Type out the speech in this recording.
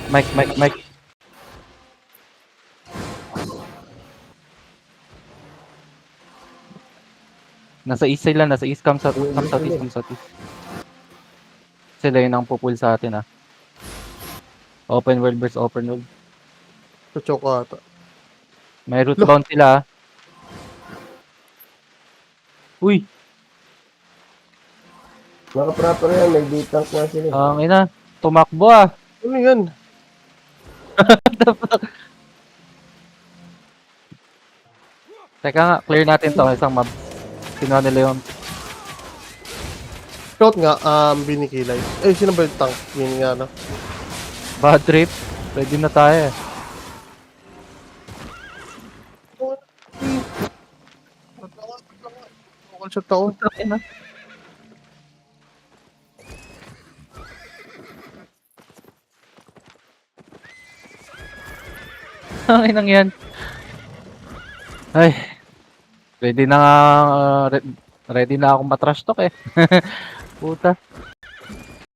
Mike. Nasa east sila, nasa east. Come southeast. Sila yun ang pupul sa atin, ah. Open world versus open world. Choco ata. May root bound sila, ah. Uy! Mga proper yan, may D-tank nga sila. Ang ina, tumakbo, ah. Ano yan? Teka nga, clear natin to, isang mob. Kinuha nila yung Scout nga, binikilay. Eh, sino ba yung tank? Yun nga, no? bad trip. Ready na tayo, eh. Bukal siya tao. Ina. Ang inang yan. Ay. Ready na nga, ready na akong matrash talk, eh. Puta.